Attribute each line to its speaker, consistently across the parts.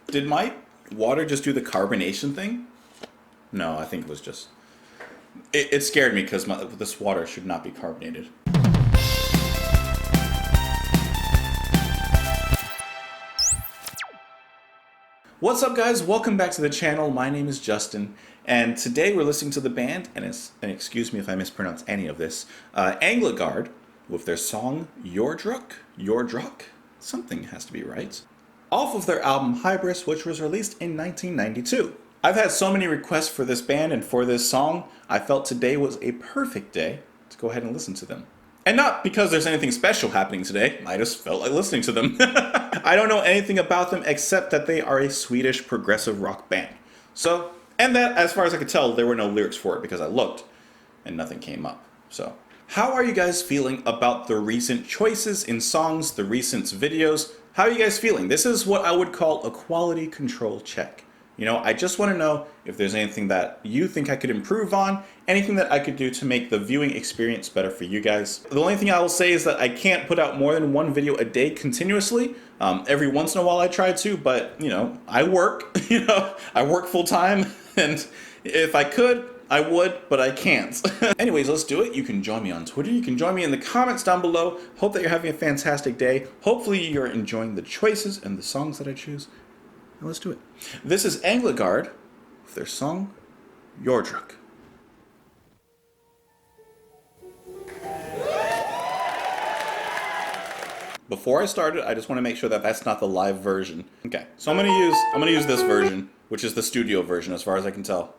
Speaker 1: Did my water just do the carbonation thing? No, I think it was just... It scared me because this water should not be carbonated. What's up, guys? Welcome back to the channel. My name is Justin, and today we're listening to the band, and excuse me if I mispronounce any of this, Änglagård, with their song Jordrök? Something has to be right. Off of their album Hybris, which was released in 1992. I've had so many requests for this band and for this song, I felt today was a perfect day to go ahead and listen to them. And not because there's anything special happening today, I just felt like listening to them. I don't know anything about them except that they are a Swedish progressive rock band. So, and that, as far as I could tell, there were no lyrics for it because I looked and nothing came up. So, how are you guys feeling about the recent choices in songs, the recent videos? How are you guys feeling? This is what I would call a quality control check. You know, I just want to know if there's anything that you think I could improve on, anything that I could do to make the viewing experience better for you guys. The only thing I will say is that I can't put out more than one video a day continuously. Every once in a while I try to, but, you know, I work, I work full time, and if I could, I would, but I can't. Anyways, let's do it. You can join me on Twitter. You can join me in the comments down below. Hope that you're having a fantastic day. Hopefully you're enjoying the choices and the songs that I choose. Now let's do it. This is Änglagård with their song Jordrök. Before I start it, I just want to make sure that that's not the live version. Okay, so I'm gonna use this version, which is the studio version as far as I can tell.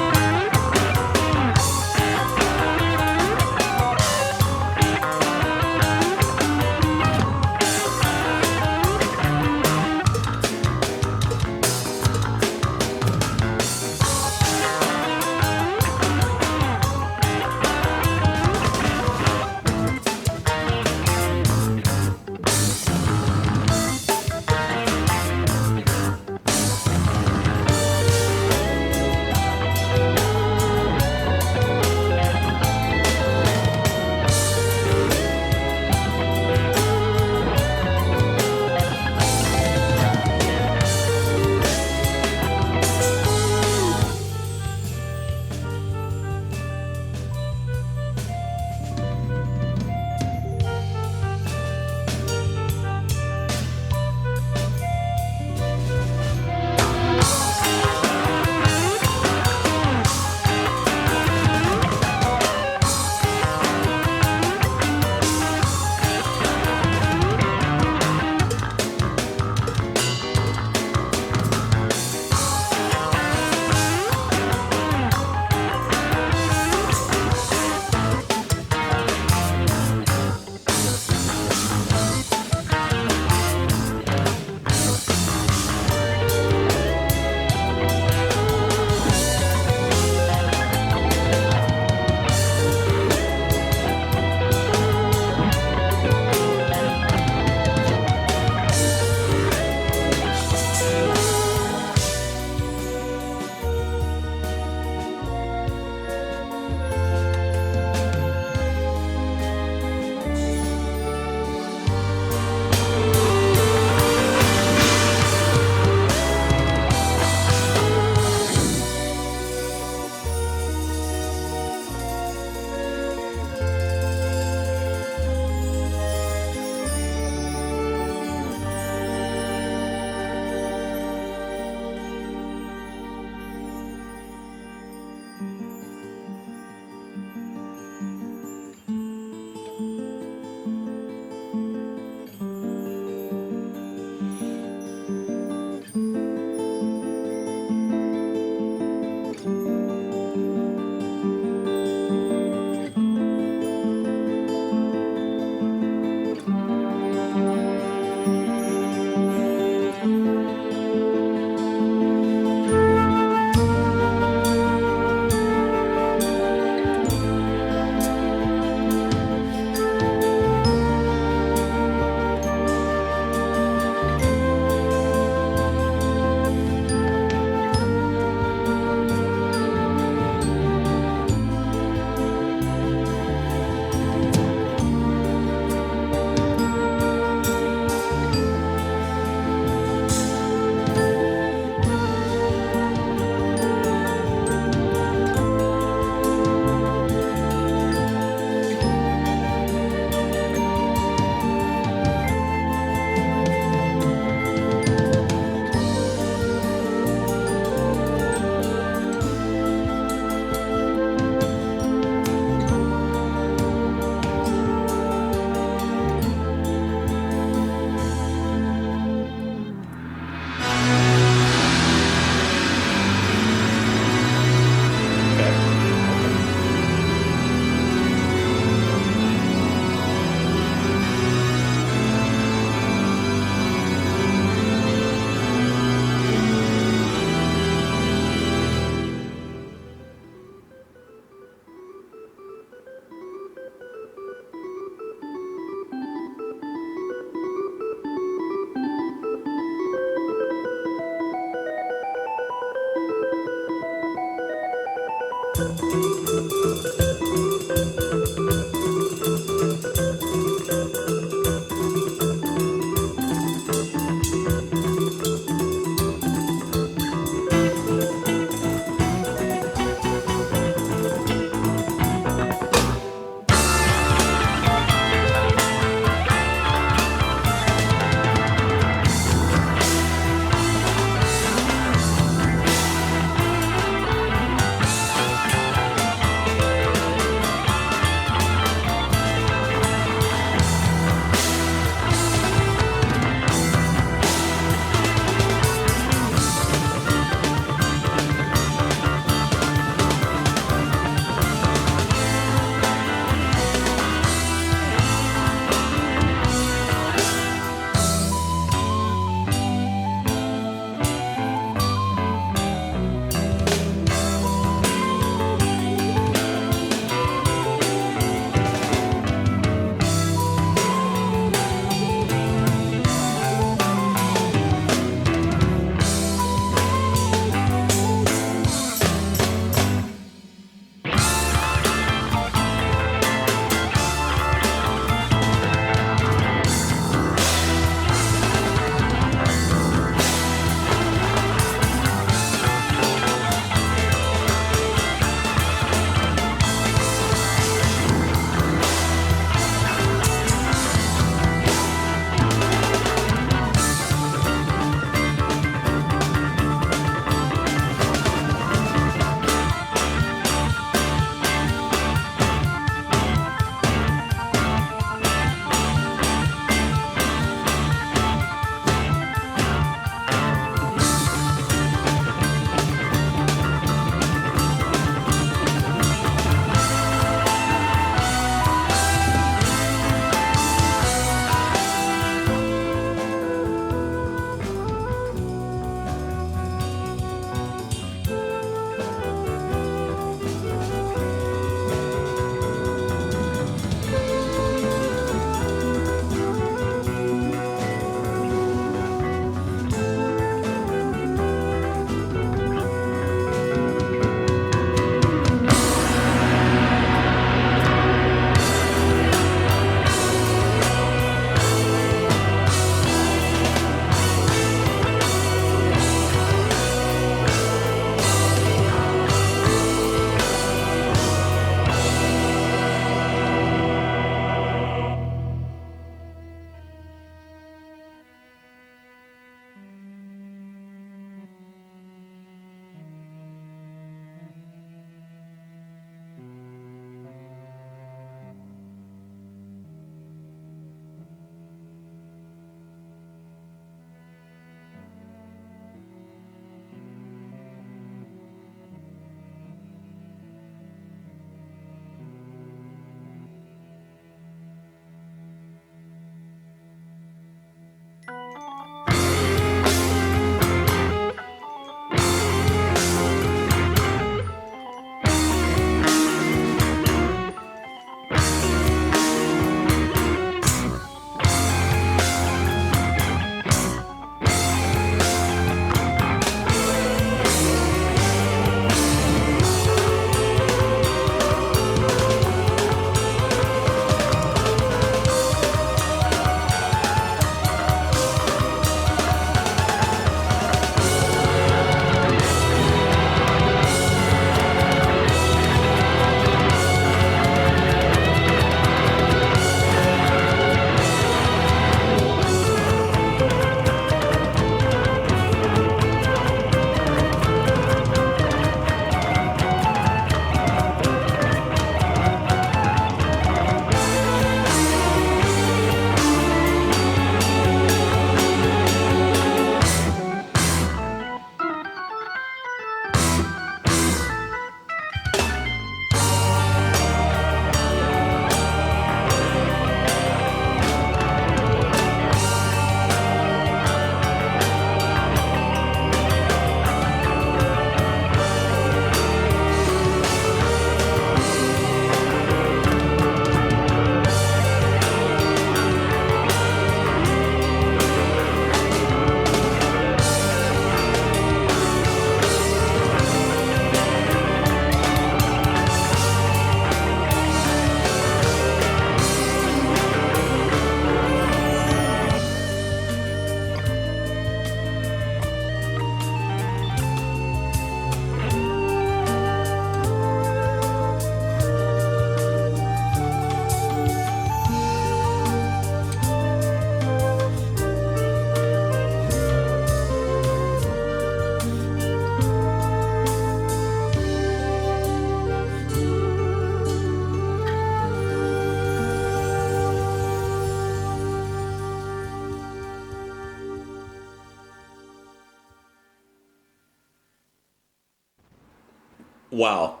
Speaker 1: Wow.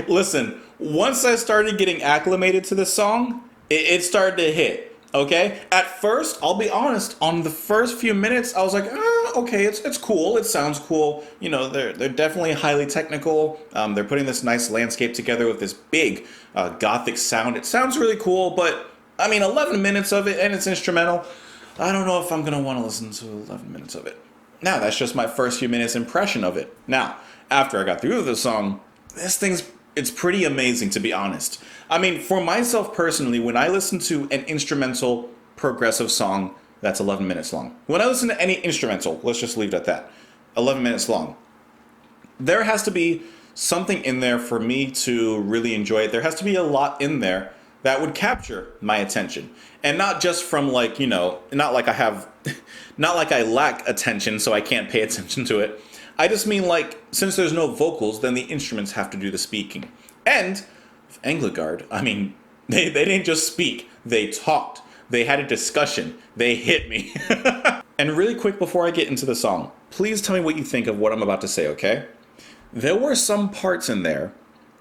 Speaker 1: Listen, once I started getting acclimated to the song, it started to hit. Okay? At first, I'll be honest, on the first few minutes, I was like, okay, it's cool. It sounds cool. You know, they're definitely highly technical. They're putting this nice landscape together with this big gothic sound. It sounds really cool, but I mean, 11 minutes of it and it's instrumental. I don't know if I'm going to want to listen to 11 minutes of it. Now, that's just my first few minutes impression of it. Now, after I got through the song, it's pretty amazing, to be honest. I mean, for myself personally, when I listen to an instrumental progressive song that's 11 minutes long, when I listen to any instrumental, let's just leave it at that, 11 minutes long, there has to be something in there for me to really enjoy it. There has to be a lot in there that would capture my attention. And not just from like, you know, not like I lack attention so I can't pay attention to it. I just mean like, since there's no vocals, then the instruments have to do the speaking. And Änglagård, I mean, they didn't just speak, they talked. They had a discussion. They hit me. And really quick before I get into the song, please tell me what you think of what I'm about to say, okay? There were some parts in there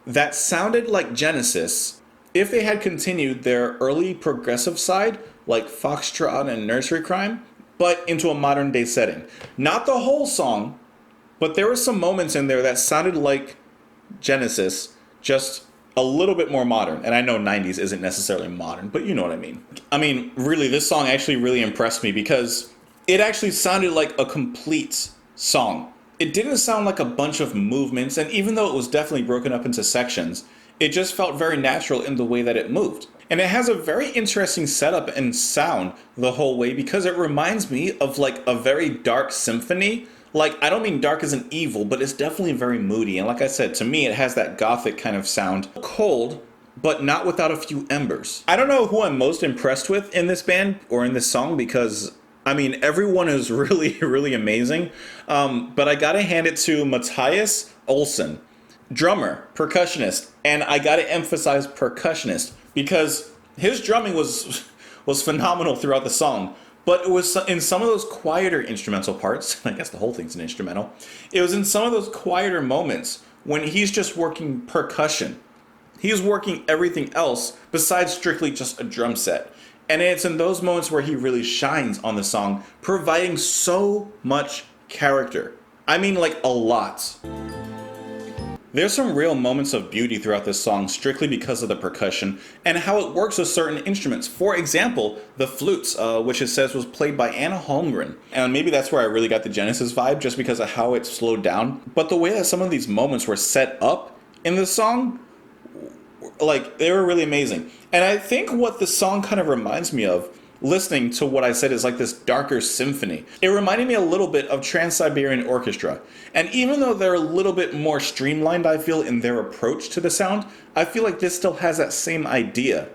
Speaker 1: that sounded like Genesis if they had continued their early progressive side, like Foxtrot and Nursery Crime, but into a modern day setting. Not the whole song, but there were some moments in there that sounded like Genesis, just a little bit more modern. And I know 90s isn't necessarily modern, but you know what I mean. I mean, really, this song actually really impressed me because it actually sounded like a complete song. It didn't sound like a bunch of movements, and even though it was definitely broken up into sections, it just felt very natural in the way that it moved. And it has a very interesting setup and sound the whole way because it reminds me of like a very dark symphony. Like, I don't mean dark as in evil, but it's definitely very moody. And like I said, to me, it has that gothic kind of sound. Cold, but not without a few embers. I don't know who I'm most impressed with in this band or in this song because, I mean, everyone is really, really amazing. But I gotta hand it to Matthias Olsson. Drummer, percussionist, and I gotta emphasize percussionist because his drumming was phenomenal throughout the song, but it was in some of those quieter instrumental parts, I guess the whole thing's an instrumental, it was in some of those quieter moments when he's just working percussion. He's working everything else besides strictly just a drum set. And it's in those moments where he really shines on the song, providing so much character. I mean, like, a lot. There's some real moments of beauty throughout this song strictly because of the percussion and how it works with certain instruments. For example, the flutes, which it says was played by Anna Holmgren. And maybe that's where I really got the Genesis vibe, just because of how it slowed down. But the way that some of these moments were set up in the song, like, they were really amazing. And I think what the song kind of reminds me of, listening to what I said is like this darker symphony. It reminded me a little bit of Trans-Siberian Orchestra. And even though they're a little bit more streamlined, I feel, in their approach to the sound, I feel like this still has that same idea.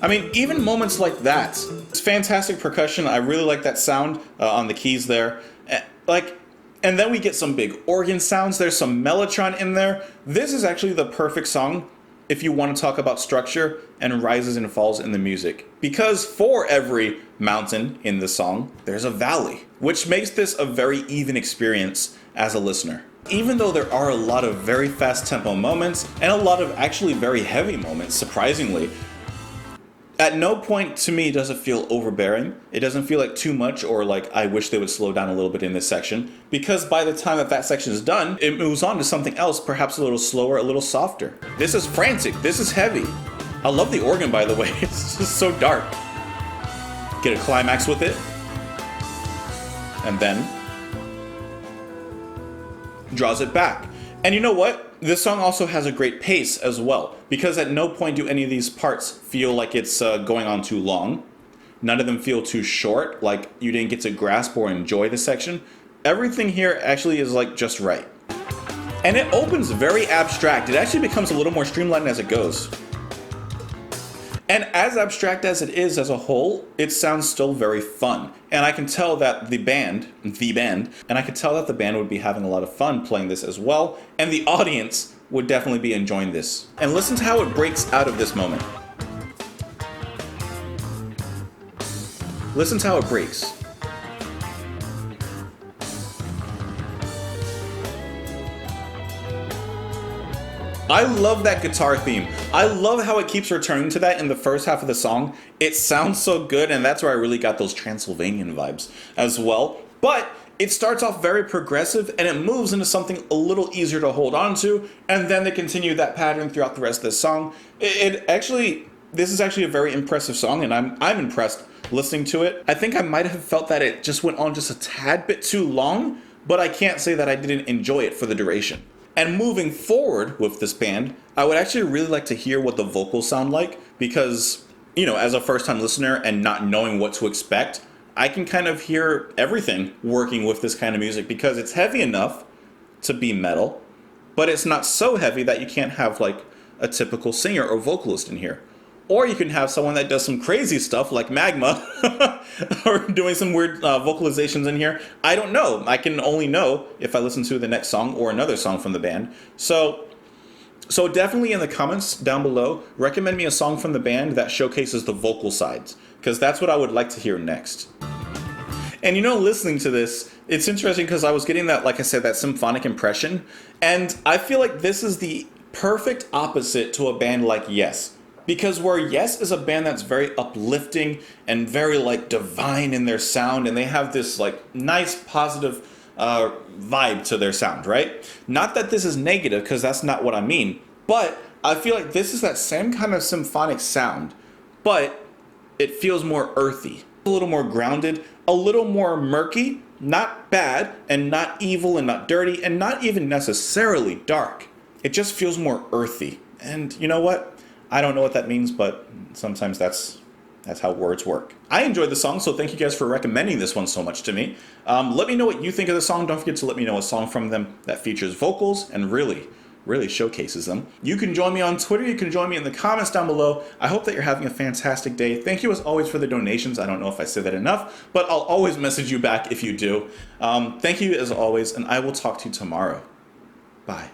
Speaker 1: I mean, even moments like that. It's fantastic percussion. I really like that sound on the keys there. And then we get some big organ sounds. There's some mellotron in there. This is actually the perfect song if you want to talk about structure and rises and falls in the music. Because for every mountain in the song, there's a valley, which makes this a very even experience as a listener. Even though there are a lot of very fast tempo moments and a lot of actually very heavy moments, surprisingly, at no point to me does it feel overbearing. It doesn't feel like too much or like I wish they would slow down a little bit in this section, because by the time that section is done, it moves on to something else, perhaps a little slower, a little softer. This is frantic. This is heavy. I love the organ, by the way. It's just so dark. Get a climax with it. And then draws it back. And you know what? This song also has a great pace as well, because at no point do any of these parts feel like it's going on too long. None of them feel too short, like you didn't get to grasp or enjoy the section. Everything here actually is like just right. And it opens very abstract. It actually becomes a little more streamlined as it goes. And as abstract as it is as a whole, it sounds still very fun. And I can tell that the band would be having a lot of fun playing this as well. And the audience would definitely be enjoying this. And listen to how it breaks out of this moment. Listen to how it breaks. I love that guitar theme. I love how it keeps returning to that in the first half of the song. It sounds so good, and that's where I really got those Transylvanian vibes as well. But it starts off very progressive, and it moves into something a little easier to hold on to, and then they continue that pattern throughout the rest of the song. This is actually a very impressive song, and I'm impressed listening to it. I think I might have felt that it just went on just a tad bit too long, but I can't say that I didn't enjoy it for the duration. And moving forward with this band, I would actually really like to hear what the vocals sound like, because, as a first-time listener and not knowing what to expect, I can kind of hear everything working with this kind of music, because it's heavy enough to be metal, but it's not so heavy that you can't have like a typical singer or vocalist in here. Or you can have someone that does some crazy stuff like Magma or doing some weird vocalizations in here. I don't know. I can only know if I listen to the next song or another song from the band. So definitely in the comments down below, recommend me a song from the band that showcases the vocal sides, because that's what I would like to hear next. And listening to this, it's interesting because I was getting that, like I said, that symphonic impression. And I feel like this is the perfect opposite to a band like Yes. Because where Yes is a band that's very uplifting and very like divine in their sound, and they have this like nice positive vibe to their sound, right? Not that this is negative, because that's not what I mean, but I feel like this is that same kind of symphonic sound, but it feels more earthy, a little more grounded, a little more murky, not bad and not evil and not dirty and not even necessarily dark. It just feels more earthy. And you know what? I don't know what that means, but sometimes that's how words work. I enjoyed the song, so thank you guys for recommending this one so much to me. Let me know what you think of the song. Don't forget to let me know a song from them that features vocals and really showcases them. You can join me on Twitter. You can join me in the comments down below. I hope that you're having a fantastic day. Thank you as always for the donations. I don't know if I said that enough, but I'll always message you back if you do. Thank you as always, and I will talk to you tomorrow. Bye.